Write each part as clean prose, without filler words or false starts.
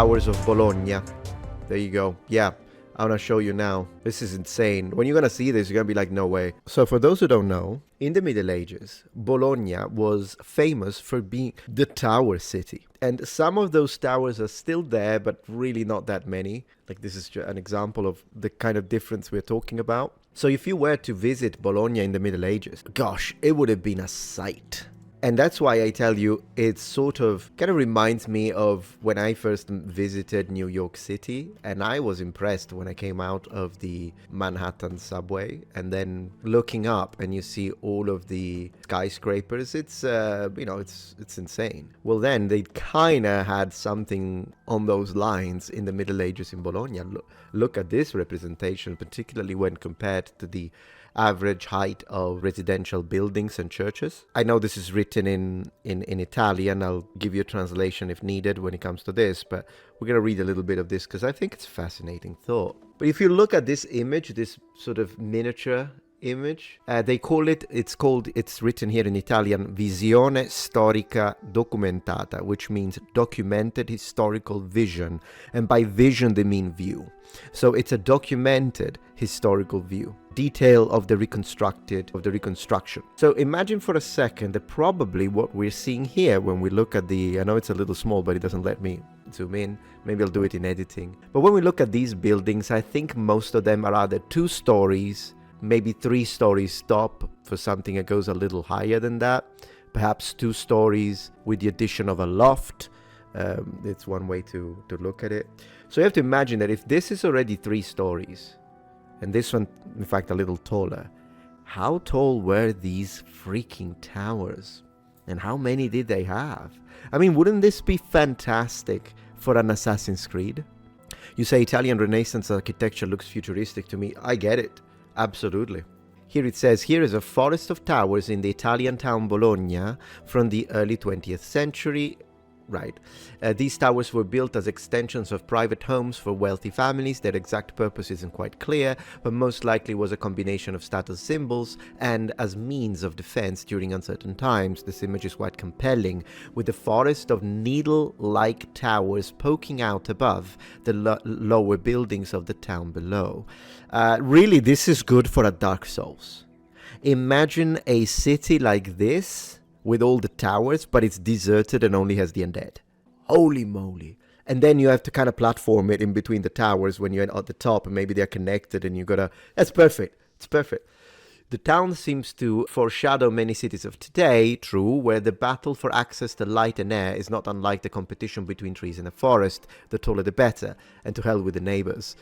Towers of Bologna. There you go. Yeah, I want to show you now. This is insane. When you're going to see this, you're going to be like, no way. So for those who don't know, in the Middle Ages, Bologna was famous for being the tower city. And some of those towers are still there, but really not that many. Like this is an example of the kind of difference we're talking about. So if you were to visit Bologna in the Middle Ages, gosh, it would have been a sight. And that's why I tell you, it sort of kind of reminds me of when I first visited New York City. And I was impressed when I came out of the Manhattan subway and then looking up and you see all of the skyscrapers. It's, it's insane. Well, then they kind of had something on those lines in the Middle Ages in Bologna. Look at this representation, particularly when compared to the average height of residential buildings and churches. I know this is written in Italian. I'll give you a translation if needed when it comes to this, but we're going to read a little bit of this because I think it's a fascinating thought. But if you look at this image, this sort of miniature image, it's written here in Italian, visione storica documentata, which means documented historical vision. And by vision, they mean view. So it's a documented historical view, detail of the reconstruction. So imagine for a second that probably what we're seeing here when we look at I know it's a little small, but it doesn't let me zoom in. Maybe I'll do it in editing. But when we look at these buildings, I think most of them are either 2 stories, maybe 3 stories top for something that goes a little higher than that. Perhaps 2 stories with the addition of a loft. It's one way to look at it. So you have to imagine that if this is already 3 stories, and this one, in fact, a little taller, how tall were these freaking towers? And how many did they have? I mean, wouldn't this be fantastic for an Assassin's Creed? You say Italian Renaissance architecture looks futuristic to me. I get it. Absolutely. Here it says, here is a forest of towers in the Italian town Bologna from the early 20th century. Right. These towers were built as extensions of private homes for wealthy families. Their exact purpose isn't quite clear, but most likely was a combination of status symbols and as means of defense during uncertain times. This image is quite compelling, with the forest of needle-like towers poking out above the lower buildings of the town below. Really, this is good for a Dark Souls. Imagine a city like this, with all the towers, but it's deserted and only has the undead. Holy moly. And then you have to kind of platform it in between the towers when you're at the top, and maybe they're connected and you gotta... That's perfect. It's perfect. The town seems to foreshadow many cities of today, true, where the battle for access to light and air is not unlike the competition between trees in a forest, the taller the better, and to hell with the neighbors.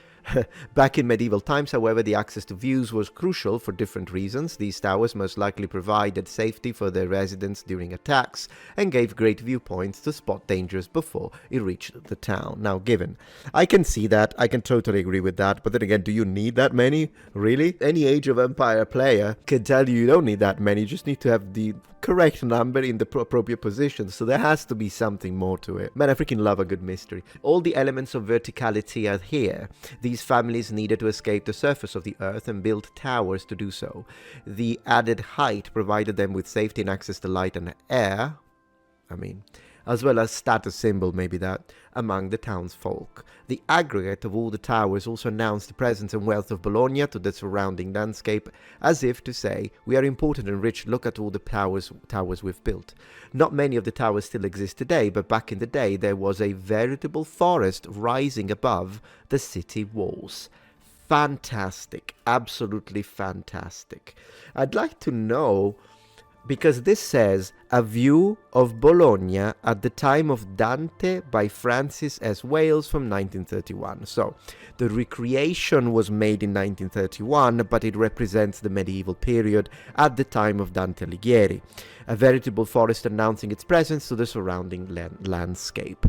Back in medieval times, however, the access to views was crucial for different reasons. These towers most likely provided safety for their residents during attacks and gave great viewpoints to spot dangers before it reached the town. Now, given, I can see that, I can totally agree with that, but then again, do you need that many? Really? Any Age of Empire player can tell you don't need that many, you just need to have the correct number in the appropriate position, so there has to be something more to it. Man, I freaking love a good mystery. All the elements of verticality are here. These families needed to escape the surface of the earth and built towers to do so. The added height provided them with safety and access to light and air, as well as status symbol, maybe that, among the townsfolk. The aggregate of all the towers also announced the presence and wealth of Bologna to the surrounding landscape, as if to say, we are important and rich, look at all the towers we've built. Not many of the towers still exist today, but back in the day there was a veritable forest rising above the city walls. Fantastic. Absolutely fantastic. I'd like to know... because this says, a view of Bologna at the time of Dante by Francis S. Wales from 1931. So, the recreation was made in 1931, but it represents the medieval period at the time of Dante Alighieri. A veritable forest announcing its presence to the surrounding landscape.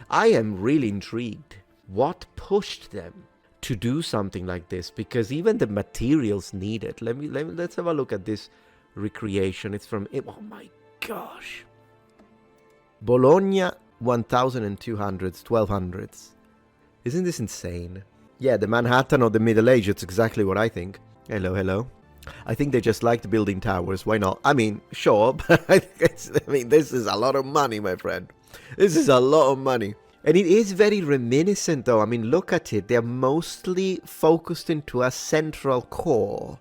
I am really intrigued. What pushed them to do something like this? Because even the materials needed. Let's have a look at this recreation. It's from, oh my gosh, Bologna 1200s, 1200s. Isn't this insane? Yeah, the Manhattan of the Middle Age, it's exactly what I think. Hello. I think they just liked building towers. Why not? I mean, sure, but this is a lot of money, my friend. This is a lot of money. And it is very reminiscent, though. I mean, look at it. They're mostly focused into a central core,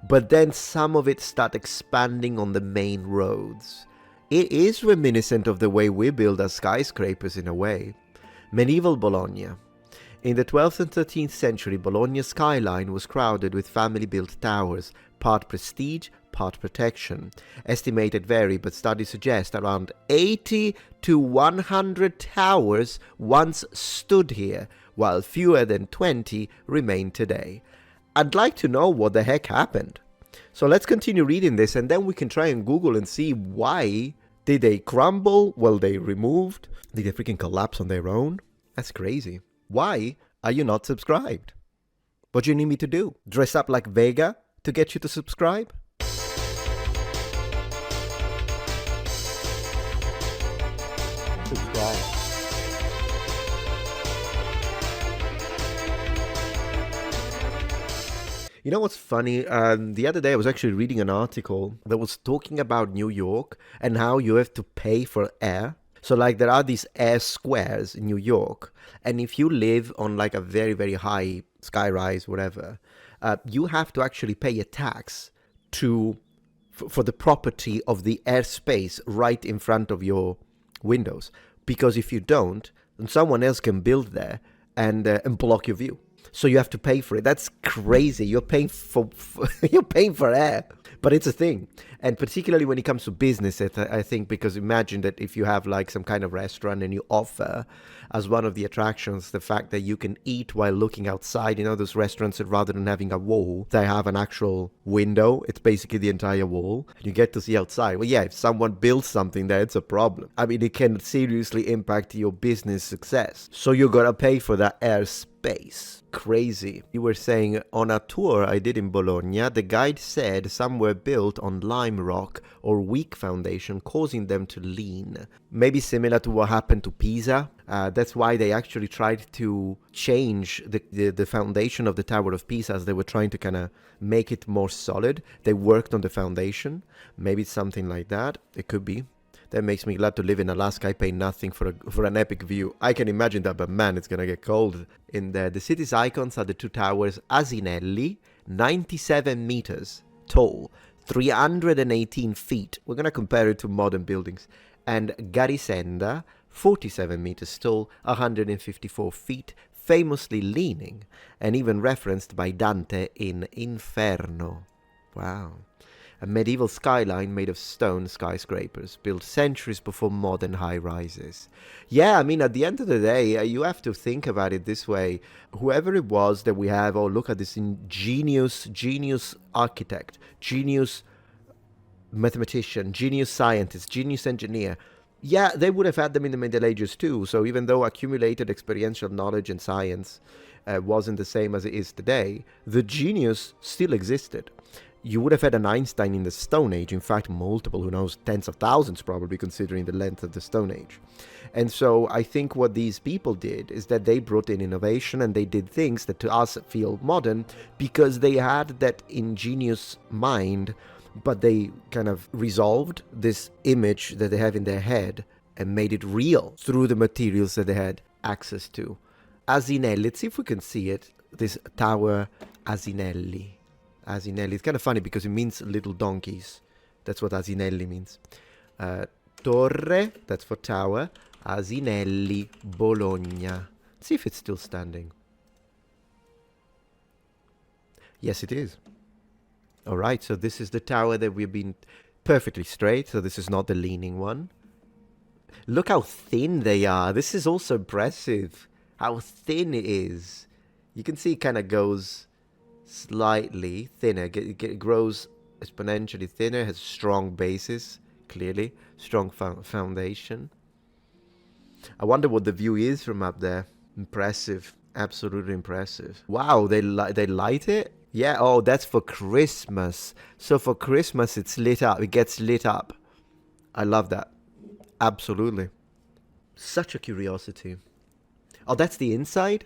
but then some of it start expanding on the main roads. It is reminiscent of the way we build our skyscrapers in a way. Medieval Bologna. In the 12th and 13th century, Bologna's skyline was crowded with family-built towers, part prestige, part protection. Estimated vary, but studies suggest around 80 to 100 towers once stood here, while fewer than 20 remain today. I'd like to know what the heck happened. So let's continue reading this, and then we can try and Google and see why. Did they crumble? Well, they removed? Did they freaking collapse on their own? That's crazy. Why are you not subscribed? What do you need me to do? Dress up like Vega to get you to subscribe? Subscribe. You know what's funny? The other day I was actually reading an article that was talking about New York and how you have to pay for air. So like there are these air squares in New York, and if you live on like a very, very high skyrise, whatever, you have to actually pay a tax for the property of the airspace right in front of your windows. Because if you don't, then someone else can build there and block your view. So you have to pay for it. That's crazy. You're paying for you're paying for air, but it's a thing. And particularly when it comes to business, I think, because imagine that if you have like some kind of restaurant and you offer as one of the attractions the fact that you can eat while looking outside. You know, those restaurants that rather than having a wall, they have an actual window. It's basically the entire wall. You get to see outside. Well, yeah, if someone builds something there, it's a problem. I mean, it can seriously impact your business success. So you're gonna pay for that airspace. Crazy. You were saying on a tour I did in Bologna, the guide said some were built on lime rock or weak foundation, causing them to lean. Maybe similar to what happened to Pisa. That's why they actually tried to change the foundation of the Tower of Pisa, as they were trying to kind of make it more solid. They worked on the foundation. Maybe it's something like that. It could be. That makes me glad to live in Alaska. I pay nothing for an epic view. I can imagine that, but man, it's gonna get cold in there. The city's icons are the two towers Asinelli, 97 meters tall, 318 feet. We're gonna compare it to modern buildings. And Garisenda, 47 meters tall, 154 feet, famously leaning, and even referenced by Dante in Inferno. Wow. A medieval skyline made of stone skyscrapers, built centuries before modern high-rises. Yeah, I mean, at the end of the day, you have to think about it this way. Whoever it was that we have, oh, look at this genius architect, genius mathematician, genius scientist, genius engineer. Yeah, they would have had them in the Middle Ages too. So even though accumulated experiential knowledge and science wasn't the same as it is today, the genius still existed. You would have had an Einstein in the Stone Age, in fact, multiple, who knows, tens of thousands probably, considering the length of the Stone Age. And so I think what these people did is that they brought in innovation and they did things that to us feel modern because they had that ingenious mind, but they kind of resolved this image that they have in their head and made it real through the materials that they had access to. Asinelli, let's see if we can see it, this tower Asinelli. Asinelli. It's kind of funny because it means little donkeys. That's what Asinelli means. Torre, that's for tower. Asinelli, Bologna. Let's see if it's still standing. Yes, it is. All right, so this is the tower that we've been perfectly straight. So this is not the leaning one. Look how thin they are. This is also impressive. How thin it is. You can see it kind of goes slightly thinner. It grows exponentially thinner, has strong basis, clearly. Strong foundation. I wonder what the view is from up there. Impressive. Absolutely impressive. Wow, they light it? Yeah, oh, that's for Christmas. So for Christmas, it's lit up. It gets lit up. I love that. Absolutely. Such a curiosity. Oh, that's the inside?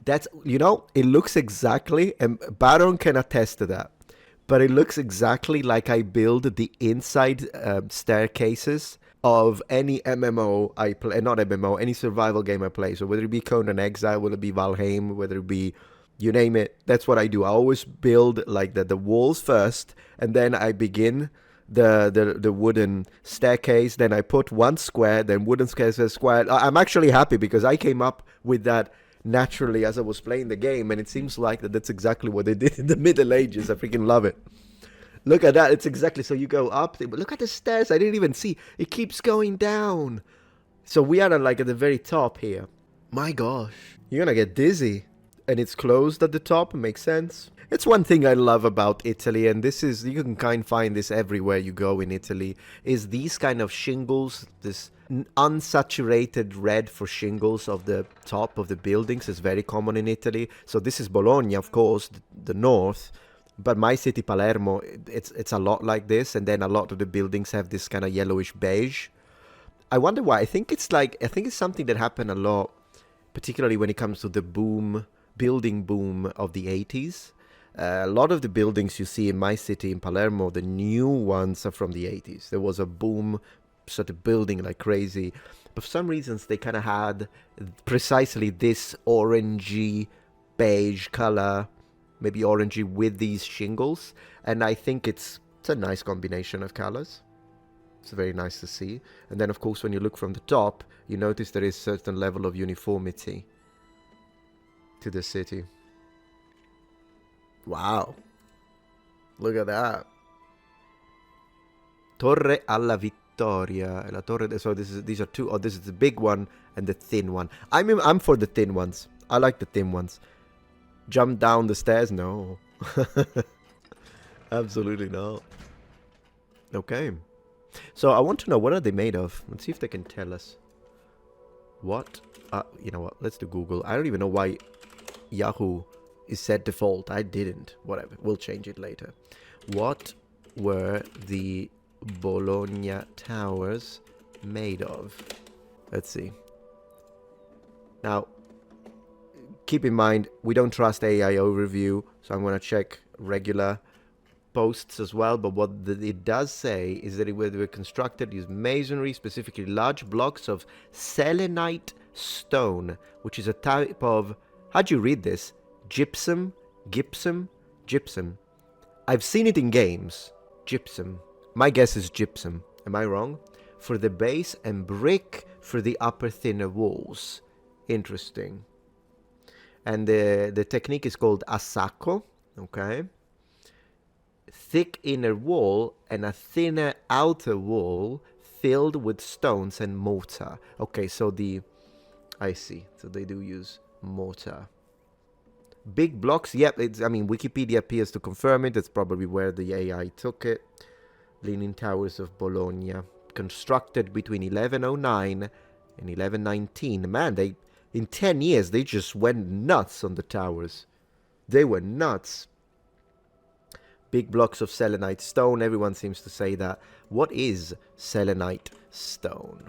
That's, you know, it looks exactly, and Baron can attest to that, but it looks exactly like I build the inside staircases of any MMO I play, not MMO, any survival game I play. So whether it be Conan Exile, whether it be Valheim, whether it be you name it, that's what I do. I always build like the walls first, and then I begin the wooden staircase. Then I put one square, then wooden square. I'm actually happy because I came up with that naturally as I was playing the game, and it seems like that's exactly what they did in the Middle Ages. I freaking love it. Look at that. It's exactly so. You go up, but look at the stairs. I didn't even see. It keeps going down. So we are like at the very top here. My gosh, you're gonna get dizzy. And it's closed at the top. Makes sense. It's one thing I love about Italy, and this is, you can kind of find this everywhere you go in Italy, is these kind of shingles, this unsaturated red for shingles of the top of the buildings is very common in Italy. So this is Bologna, of course, the north, but my city, Palermo, it's a lot like this, and then a lot of the buildings have this kind of yellowish beige. I wonder why. I think it's something that happened a lot, particularly when it comes to the building boom of the 80s. A lot of the buildings you see in my city, in Palermo, the new ones are from the 80s. There was a boom, sort of building like crazy. But for some reasons, they kind of had precisely this orangey, beige color, maybe orangey with these shingles. And I think it's a nice combination of colors. It's very nice to see. And then, of course, when you look from the top, you notice there is a certain level of uniformity to the city. Wow. Look at that. Torre alla Vittoria. La Torre so these are two. Oh, this is the big one and the thin one. I'm for the thin ones. I like the thin ones. Jump down the stairs? No. Absolutely not. Okay. So I want to know, what are they made of? Let's see if they can tell us. What? You know what? Let's do Google. I don't even know why Yahoo is set default. I didn't. Whatever. We'll change it later. What were the Bologna towers made of? Let's see. Now, keep in mind, we don't trust AI overview, so I'm going to check regular posts as well. But what it does say is that they were constructed using masonry, specifically large blocks of selenite stone, which is a type of, how do you read this? Gypsum? Gypsum. I've seen it in games. Gypsum. My guess is gypsum. Am I wrong? For the base and brick for the upper thinner walls. Interesting. And the technique is called assacco. Okay. Thick inner wall and a thinner outer wall filled with stones and mortar. Okay, so I see. So they do use mortar. Big blocks, yep, Wikipedia appears to confirm it. That's probably where the AI took it. Leaning Towers of Bologna, constructed between 1109 and 1119. Man, in 10 years, they just went nuts on the towers. They were nuts. Big blocks of selenite stone. Everyone seems to say that. What is selenite stone?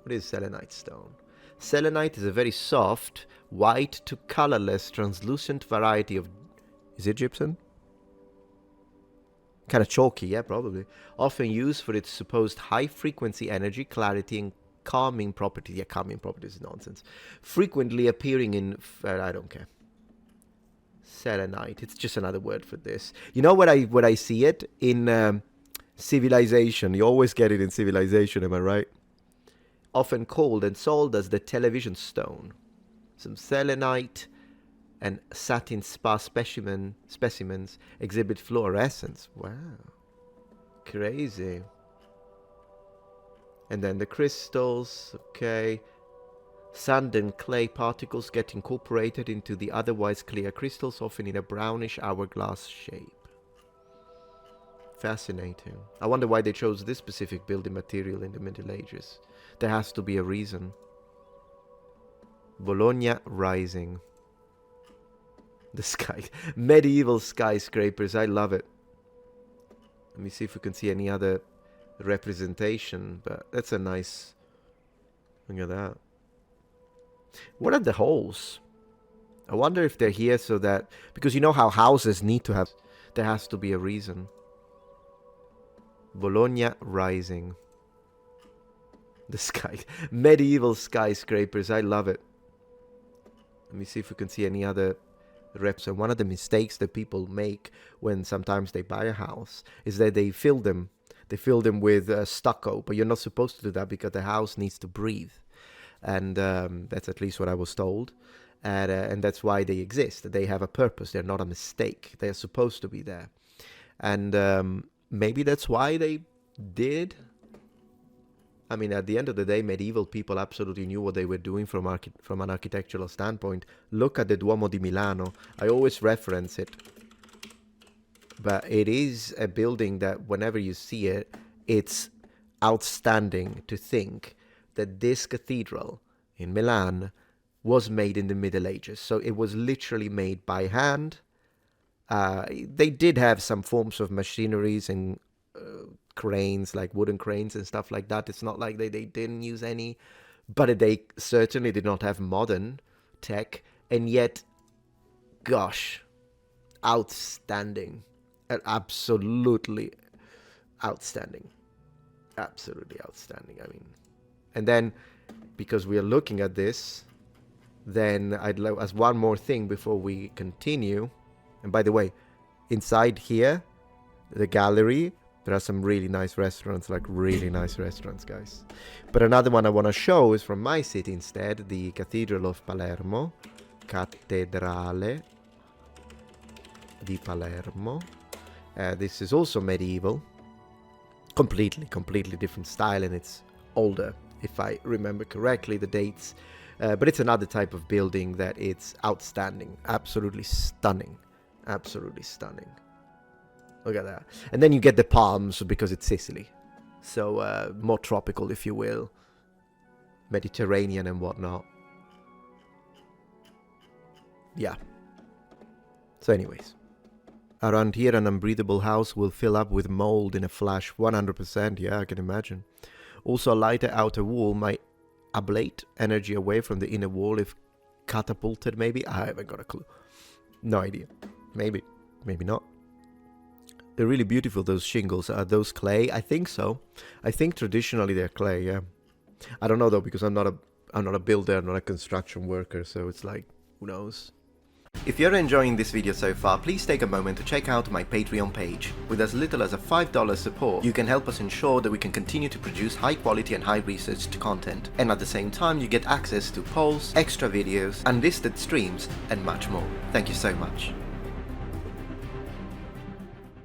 What is selenite stone? Selenite is a very soft, white to colorless, translucent variety of... Is it gypsum? Kind of chalky, yeah, probably. Often used for its supposed high-frequency energy, clarity, and calming properties. Yeah, calming properties is nonsense. Frequently appearing in... I don't care. Selenite. It's just another word for this. You know what I see it? In Civilization. You always get it in Civilization, am I right? Often called and sold as the television stone. Some selenite and satin spar specimens exhibit fluorescence. Wow. Crazy. And then the crystals, okay. Sand and clay particles get incorporated into the otherwise clear crystals, often in a brownish hourglass shape. Fascinating. I wonder why they chose this specific building material in the Middle Ages. There has to be a reason. Bologna Rising. The medieval skyscrapers. I love it. Let me see if we can see any other representation. But that's a nice... Look at that. What are the holes? I wonder if they're here so that... Because you know how houses need to have... There has to be a reason. Bologna Rising. Medieval skyscrapers, I love it. Let me see if we can see any other reps. And one of the mistakes that people make when sometimes they buy a house is that they fill them with stucco, but you're not supposed to do that because the house needs to breathe. And that's at least what I was told. And that's why they exist. They have a purpose. They're not a mistake. They're supposed to be there. And maybe that's why they did. I mean, at the end of the day, medieval people absolutely knew what they were doing from an architectural standpoint. Look at the Duomo di Milano. I always reference it. But it is a building that whenever you see it, it's outstanding to think that this cathedral in Milan was made in the Middle Ages. So it was literally made by hand. They did have some forms of machineries and cranes, like wooden cranes and stuff like that. It's not like they didn't use any, but they certainly did not have modern tech. And yet, gosh, outstanding. Absolutely outstanding. Absolutely outstanding. I mean, and then because we are looking at this, then I'd like as one more thing before we continue. And by the way, inside here, the gallery, there are some really nice restaurants, like really nice restaurants, guys. But another one I want to show is from my city instead, the Cathedral of Palermo, Cattedrale di Palermo. This is also medieval, completely different style, and it's older, if I remember correctly, the dates. But it's another type of building that it's outstanding, absolutely stunning, absolutely stunning. Look at that. And then you get the palms because it's Sicily. So more tropical, if you will. Mediterranean and whatnot. Yeah. So anyways. Around here, an unbreathable house will fill up with mold in a flash. 100%, yeah, I can imagine. Also, a lighter outer wall might ablate energy away from the inner wall if catapulted, maybe. I haven't got a clue. No idea. Maybe. Maybe not. They're really beautiful, those shingles. Are those clay? I think so. I think traditionally they're clay, yeah. I don't know though, because I'm not a builder, I'm not a construction worker, so it's like, who knows? If you're enjoying this video so far, please take a moment to check out my Patreon page. With as little as a $5 support, you can help us ensure that we can continue to produce high quality and high researched content. And at the same time, you get access to polls, extra videos, unlisted streams, and much more. Thank you so much.